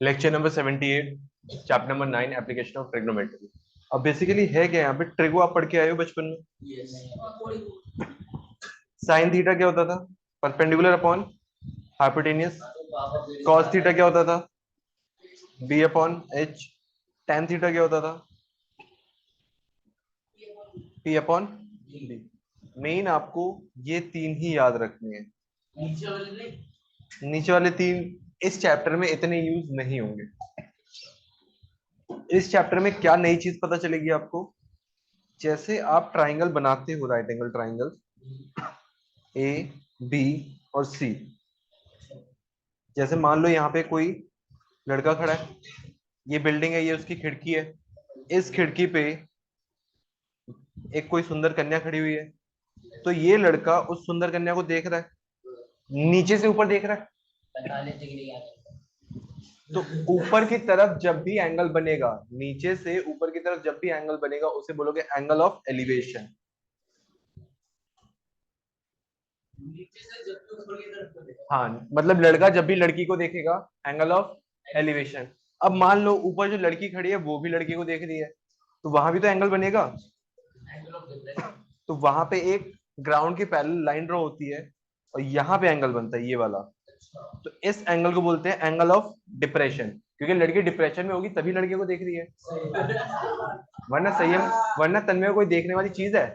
Lecture number 78, chapter number 9, application of trigonometry. अब basically है क्या यहाँ पे, ट्रिगो आप पढ़ के आए हो बचपन में। साइन थीटा क्या होता था? Perpendicular upon hypotenuse. Cos theta क्या होता था? B upon H. Tan theta क्या होता था? P upon B. मेन आपको ये तीन ही याद रखने हैं। नीचे वाले तीन इस चैप्टर में इतने यूज नहीं होंगे। इस चैप्टर में क्या नई चीज पता चलेगी आपको, जैसे आप ट्राइंगल बनाते हो, right angle triangle A, B और सी। जैसे मान लो यहाँ पे कोई लड़का खड़ा है, ये बिल्डिंग है, ये उसकी खिड़की है। इस खिड़की पे एक कोई सुंदर कन्या खड़ी हुई है, तो ये लड़का उस सुंदर कन्या को देख रहा है, नीचे से ऊपर देख रहा है। तो ऊपर की तरफ जब भी एंगल बनेगा, नीचे से ऊपर की तरफ जब भी एंगल बनेगा, उसे बोलोगे एंगल ऑफ एलिवेशन। हाँ, मतलब लड़का जब भी लड़की को देखेगा, एंगल ऑफ एलिवेशन। अब मान लो ऊपर जो लड़की खड़ी है वो भी लड़की को देख रही है, तो वहां भी तो एंगल बनेगा। तो वहां पे एक ग्राउंड की पैरेलल लाइन ड्रॉ होती है और यहाँ पे एंगल बनता है ये वाला। तो इस एंगल को बोलते हैं एंगल ऑफ डिप्रेशन, क्योंकि लड़की डिप्रेशन में होगी तभी लड़के को देख रही है। वरना संयम, वरना तन्मय कोई देखने वाली चीज है?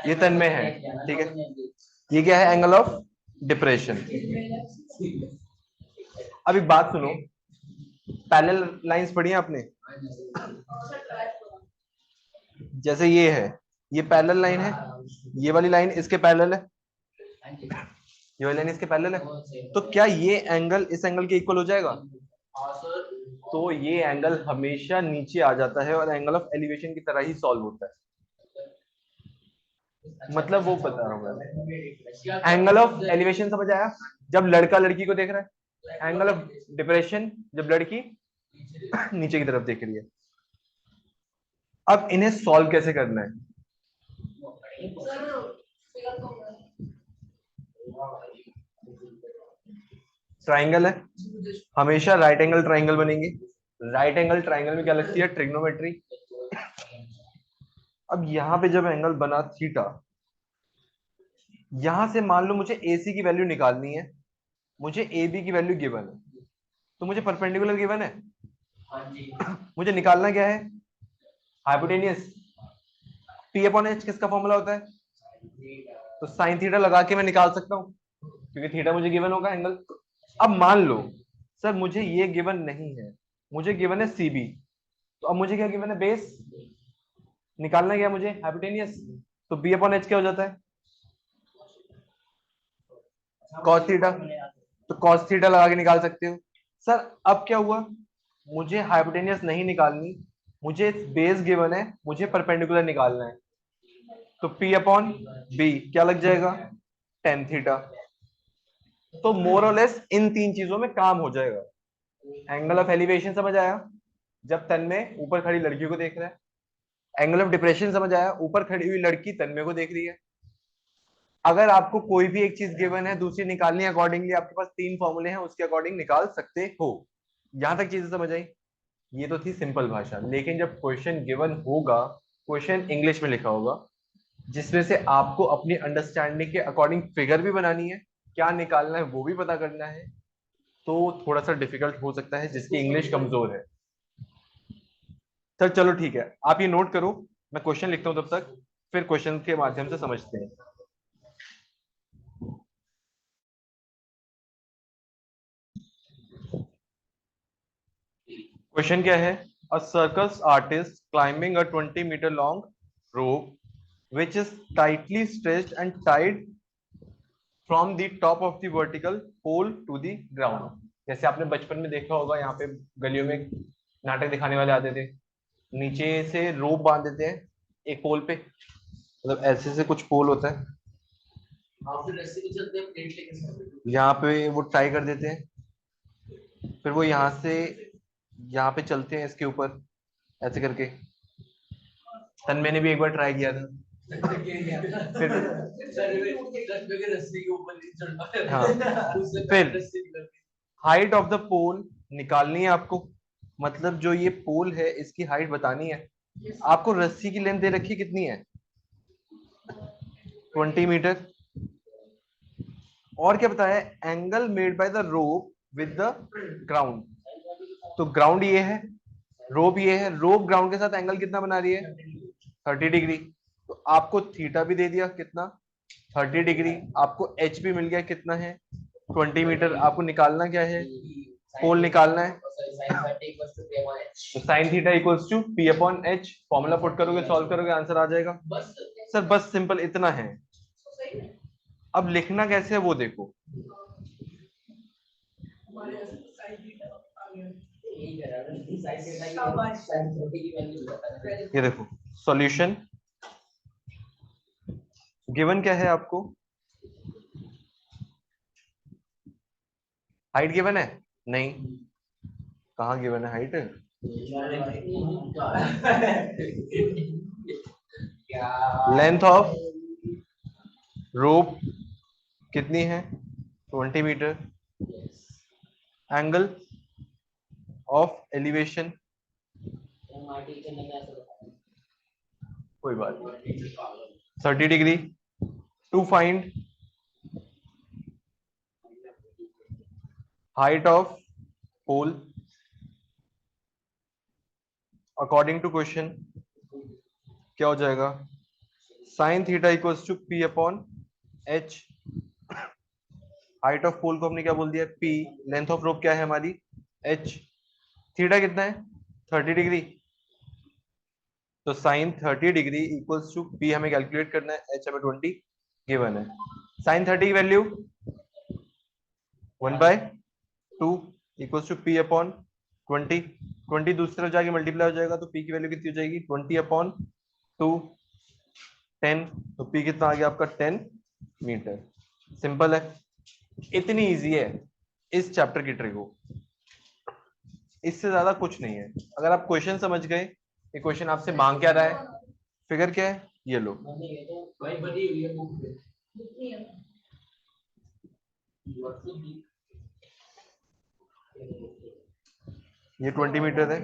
ये तन्मय है, ठीक है। ये क्या है? Angle of depression. अब एक बात सुनो, पैरेलल लाइंस पढ़ी हैं आपने? जैसे ये है, ये पैरेलल लाइन है, ये वाली लाइन इसके पैरेलल है, ये वाली लाइन इसके पैरेलल है। तो क्या ये एंगल इस एंगल के इक्वल हो जाएगा? तो ये एंगल हमेशा नीचे आ जाता है और एंगल ऑफ एलिवेशन की तरह ही सॉल्व होता है। मतलब वो बता रहा हूँ मैं, एंगल ऑफ एलिवेशन समझ आया? जब लड़का लड़की को देख रहा है। एंगल ऑफ डिप्रेशन जब लड़की नीचे की तरफ देख रही है। अब इन्हें सॉल्व कैसे करना है? ट्राइंगल है, हमेशा राइट एंगल ट्राइंगल बनेंगे। राइट एंगल ट्राइंगल में क्या लगती है? ट्रिग्नोमेट्री। अब यहां पे जब एंगल बना थीटा, यहां से मान लो मुझे AC की वैल्यू निकालनी है, मुझे AB की वैल्यू गिवन है, तो मुझे परपेंडिकुलर गिवन है। मुझे निकालना क्या है? हाइपोटेनियस। P अपॉन H किसका फॉर्मूला होता है? तो साइन थीटा लगा के मैं निकाल सकता हूँ, क्योंकि थीटा मुझे गिवन होगा एंगल। अब मान लो सर मुझे ये गिवन नहीं है, मुझे गिवन है CB, तो अब मुझे क्या गिवन है? बेस। निकालना क्या मुझे? हाइपोटेनियस। तो B अपॉन H क्या हो जाता है? Cos theta. तो कॉस थीटा लगा के निकाल सकते हो। सर अब क्या हुआ, मुझे हाइपोटेनियस नहीं निकालनी, मुझे बेस गिवन है, मुझे परपेंडिकुलर निकालना है। तो P अपॉन बी क्या लग जाएगा? Tan theta. तो मोर और लेस इन तीन चीजों में काम हो जाएगा। एंगल ऑफ एलिवेशन समझ आया, जब तन्मय ऊपर खड़ी लड़की को देख रहा है। एंगल ऑफ डिप्रेशन समझ आया, ऊपर खड़ी हुई लड़की तन्मय को देख रही है। अगर आपको कोई भी एक चीज गिवन है, दूसरी निकालनी है, अकॉर्डिंगली आपके पास तीन फॉर्मूले हैं, उसके अकॉर्डिंग निकाल सकते हो। यहां तक चीजें समझ आई? ये तो थी सिंपल भाषा, लेकिन जब क्वेश्चन गिवन होगा, क्वेश्चन इंग्लिश में लिखा होगा, जिसमें से आपको अपनी अंडरस्टैंडिंग के अकॉर्डिंग फिगर भी बनानी है, क्या निकालना है वो भी पता करना है, तो थोड़ा सा डिफिकल्ट हो सकता है जिसकी इंग्लिश कमजोर है। सर चलो ठीक है, आप ये नोट करो, मैं क्वेश्चन लिखता हूं तब तक, फिर क्वेश्चन के माध्यम से समझते हैं। क्वेश्चन क्या है? A circus artist climbing a 20 metre long rope which is tightly stretched and tied from the top of the vertical pole to the ground. जैसे आपने बचपन में देखा होगा, यहाँ पे गलियों में नाटक दिखाने वाले आते थे, नीचे से रोप बांध देते हैं एक पोल पे, मतलब ऐसे से कुछ पोल होता है, यहाँ पे वो टाई कर देते हैं, फिर वो यहाँ से यहाँ पे चलते हैं इसके ऊपर ऐसे करके। तन मैंने भी एक बार ट्राई किया था, हाँ, फिर हाइट ऑफ द पोल निकालनी है आपको, मतलब जो ये पोल है इसकी हाइट बतानी है। आपको रस्सी की लेंथ दे रखी कितनी है, 20 मीटर। और क्या बताया, angle made by the rope with the ground. तो ग्राउंड ये है, रोप ये है, रोप ग्राउंड के साथ एंगल कितना बना रही है, 30 डिग्री। तो आपको थीटा भी दे दिया कितना, 30 डिग्री। आपको एच भी मिल गया कितना है, 20 मीटर। आपको निकालना क्या है, पोल निकालना है। तो sine theta equals to P upon H, formula put करोगे, सॉल्व करोगे, आंसर आ जाएगा। सर बस सिंपल इतना है। अब लिखना कैसे है वो देखो, ये देखो सॉल्यूशन गिवन क्या है आपको, हाइट गिवन है, नहीं, कहाँ गिवन है हाइट, लेंथ ऑफ रोप कितनी है, 20 मीटर। एंगल ऑफ एलिवेशन, कोई बात नहीं, 30 degree. To find height of pole according to question क्या हो जाएगा, sine theta equals to P upon H. Height of pole को हमने क्या बोल दिया, पी। लेंथ ऑफ रोप क्या है हमारी, एच। थीटा कितना है, 30 डिग्री। तो sine 30 degree equals to P हमें कैलकुलेट करना है, एच हमें 20 गिवन है। साइन 30 की value 1/2 equals to P upon 20। 20 दूसरी तरफ जाके मल्टीप्लाई हो जाएगा, तो पी की वैल्यू कितनी हो जाएगी, 20/2, 10। तो पी कितना आ गया आपका, 10 मीटर। सिंपल है, इतनी इजी है इस चैप्टर की ट्रिक हो, इससे ज्यादा कुछ नहीं है। अगर आप क्वेश्चन समझ गए, ये क्वेश्चन आपसे मांग क्या रहा है, फिगर क्या है, ये लो। ये 20 मीटर है।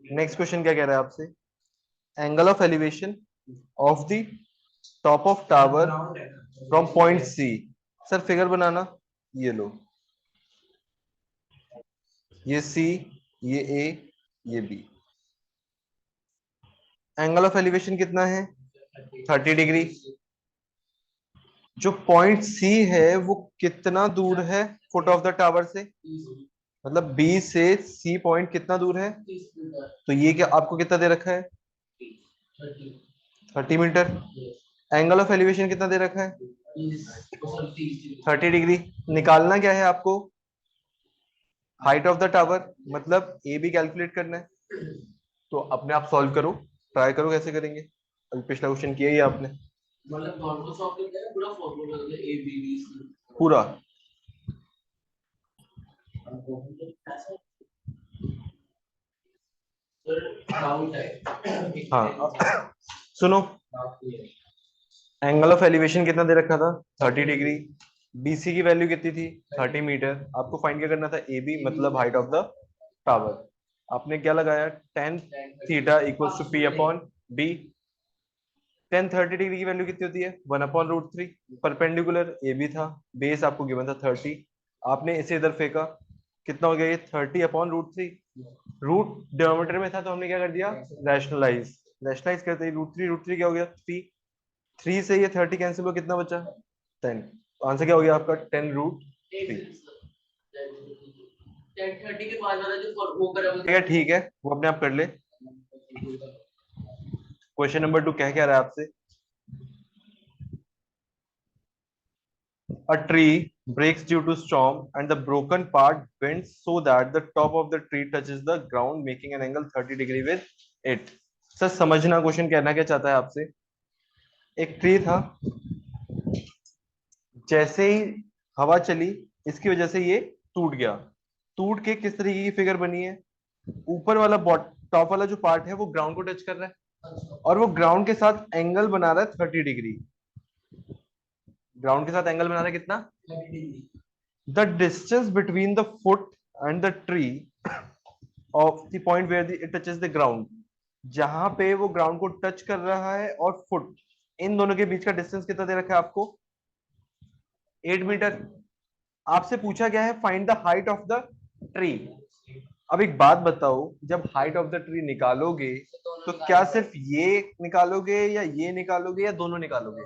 नेक्स्ट क्वेश्चन क्या कह रहा है आपसे, angle of elevation of the top of tower from point C. Sir figure बनाना, ये लो, ये सी, ये ए, ये बी। एंगल ऑफ एलिवेशन कितना है, 30 डिग्री। जो पॉइंट सी है वो कितना दूर है फुट ऑफ द टावर से, मतलब बी से सी पॉइंट कितना दूर है, तो ये क्या आपको कितना दे रखा है, 30 मीटर। एंगल ऑफ एलिवेशन कितना दे रखा है, 30 डिग्री। निकालना क्या है आपको, हाइट ऑफ द टावर, मतलब ए बी कैलकुलेट करना है। तो अपने आप सॉल्व करो, ट्राई करो कैसे करेंगे, अभी पिछला क्वेश्चन किया ही आपने, मतलब नॉर्मल सॉल्व करते हैं पूरा फॉर्मूला ए बी डी पूरा। हाँ सुनो, एंगल ऑफ एलिवेशन कितना दे रखा था, 30 डिग्री। बीसी की वैल्यू कितनी थी, 30 मीटर। आपको फाइंड क्या करना था, ए बी मतलब हाइट ऑफ द टावर। आपने क्या लगाया, tan theta equals to P upon B. Tan 30 degree की वैल्यू कितनी होती है, 1/√3। परपेंडिकुलर ए बी था, बेस आपको गिवन था 30। आपने इसे इधर फेंका, कितना हो गया ये, 30/√3। रूट डिनोमिनेटर में था तो हमने क्या कर दिया, रैशनलाइज। रैशनलाइज करते ही √3 क्या हो गया, 3। 3 से ये 30 कैंसिल हुआ, कितना बचा, 10। तो आंसर क्या हो गया आपका, 10√3। ठीक है ठीक है, वो अपने आप कर ले। क्वेश्चन नंबर 2 क्या रहा है आपसे, a tree breaks due to storm and the broken part bends so that the top of the tree touches the ground making an angle 30 degree with it। Sir समझना क्वेश्चन कहना क्या चाहता है आपसे, एक ट्री था, जैसे ही हवा चली इसकी वजह से ये टूट गया। टूट के किस तरीके की फिगर बनी है, ऊपर वाला टॉप वाला जो पार्ट है वो ग्राउंड को टच कर रहा है और वो ग्राउंड के साथ एंगल बना रहा है 30 डिग्री। ग्राउंड के साथ एंगल बना रहा है कितना, 30 degree. The distance between the foot and the tree of the point where it touches the ground, जहां पे वो ग्राउंड को टच कर रहा है और फुट, इन दोनों के बीच का डिस्टेंस कितना दे रखा है आपको, 8 मीटर। आपसे पूछा गया है find the height of the tree. अब एक बात बताओ, जब हाइट ऑफ द ट्री निकालोगे तो क्या सिर्फ ये निकालोगे या ये निकालोगे या दोनों निकालोगे?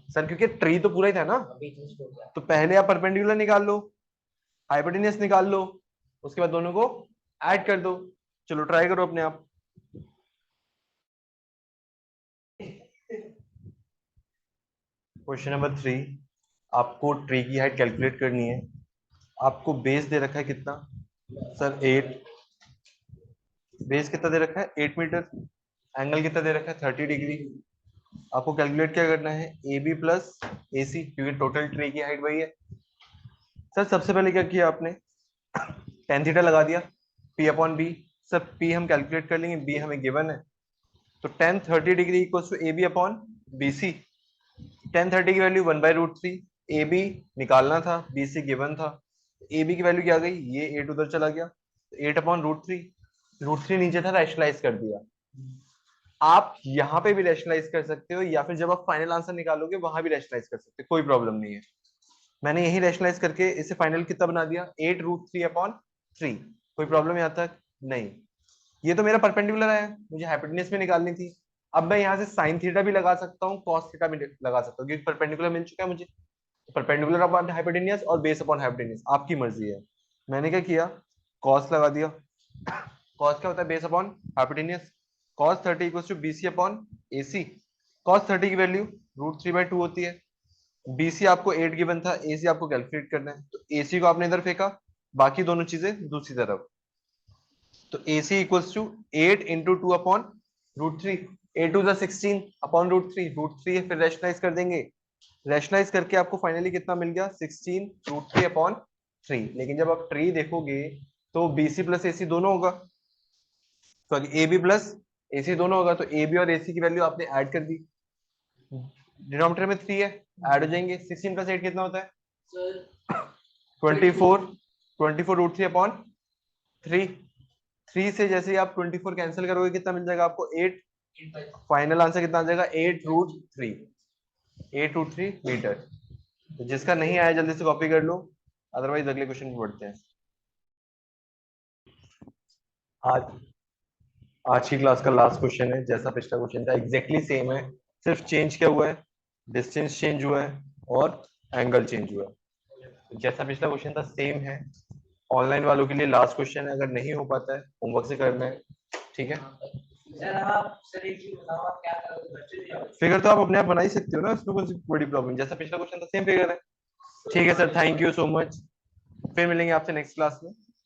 सर क्योंकि ट्री तो पूरा ही था ना, तो पहले आप परपेंडिकुलर निकाल लो, हाइपोटेन्यूस निकाल लो, उसके बाद दोनों को ऐड कर दो। चलो ट्राई करो अपने आप। क्वेश्चन नंबर 3, आपको ट्री की हाइट कैलकुलेट करनी है। आपको बेस दे रखा है कितना, सर 8। बेस कितना दे रखा है, 8 मीटर। एंगल कितना दे रखा है, 30 डिग्री। आपको कैलकुलेट क्या करना है, ए बी प्लस ए सी, क्योंकि टोटल ट्री की हाइट वही है। सर सबसे पहले क्या किया आपने, टेन थीटा लगा दिया, P upon B. Sir P हम कैलकुलेट कर लेंगे, बी हमें गिवन है, तो tan 30 degree equals to A B upon B C. Tan 30 की वैल्यू 1/√3, ए बी निकालना था, बी सी गिवन था। ए बी की वैल्यू क्या आ गई, ये 8 उधर चला गया, 8/√3। √3 नीचे था, रैशनलाइज कर दिया। आप यहाँ पे भी रैशनलाइज कर सकते हो या फिर जब आप फाइनल आंसर निकालोगे वहां भी रैशनलाइज कर सकते हो, कोई प्रॉब्लम नहीं है। मैंने यही रैशनलाइज करके इसे फाइनल कितना बना दिया, 8√3/3। कोई प्रॉब्लम यहाँ तक नहीं। ये तो मेरा परपेंडिकुलर है, मुझे हाइपोटेन्यूज भी निकालनी थी। अब मैं यहाँ से साइन थीटा भी लगा सकता हूँ, कॉस थीटा भी लगा सकता हूँ, क्योंकि परपेंडिकुलर मिल चुका है मुझे। परपेंडिकुलर अपॉन हाइपोटेन्यूज और बेस अपॉन हाइपोटेन्यूज आपकी मर्जी है। मैंने क्या किया, कॉस लगा दिया। कॉस क्या होता है, base upon hypotenuse. Cos 30 equals to BC upon AC. Cos 30 की वैल्यू √3/2 होती है। बीसी आपको 8 गिवन था, एसी आपको कैलकुलेट करना है, तो एसी को आपने इधर फेंका, बाकी दोनों चीजें दूसरी तरफ। तो AC इक्वल्स टू 8 इंटू 2/√3। 8 2 16 अपॉन √3 है, फिर रैशनलाइज कर देंगे। रैशनलाइज करके आपको फाइनली कितना मिल गया, 16√3/3। लेकिन जब आप ट्री देखोगे तो BC प्लस AC दोनों होगा, तो AB प्लस AC दोनों होगा, तो AB और AC की वैल्यू आपने ऐड कर दी। डिनोमिनेटर में 3 है, ऐड हो जाएंगे। 16 प्लस 8 कितना होता है, 24। 24√3/3। 3 से जैसे ही आप 24 कैंसिल करोगे कितना मिल जाएगा आपको, 8। फाइनल आंसर कितना आ जाएगा, 8√3। 8√3 मीटर। तो जिसका नहीं आया जल्दी से कॉपी कर लो, अदरवाइज अगले क्वेश्चन में बढ़ते हैं। आज आज की क्लास का लास्ट क्वेश्चन है, जैसा पिछला क्वेश्चन था एग्जैक्टली सेम है, सिर्फ चेंज क्या हुआ है, डिस्टेंस चेंज हुआ है और एंगल चेंज हुआ है। जैसा पिछला क्वेश्चन था सेम है। ऑनलाइन वालों के लिए लास्ट क्वेश्चन है, अगर नहीं हो पाता है होमवर्क से करना है, ठीक है। फिगर तो आप अपने आप बना ही सकते हो ना, इसमें कौन सी बड़ी प्रॉब्लम, जैसा पिछला क्वेश्चन था सेम फिगर है। ठीक है sir, thank you so much. फिर मिलेंगे आपसे नेक्स्ट क्लास में।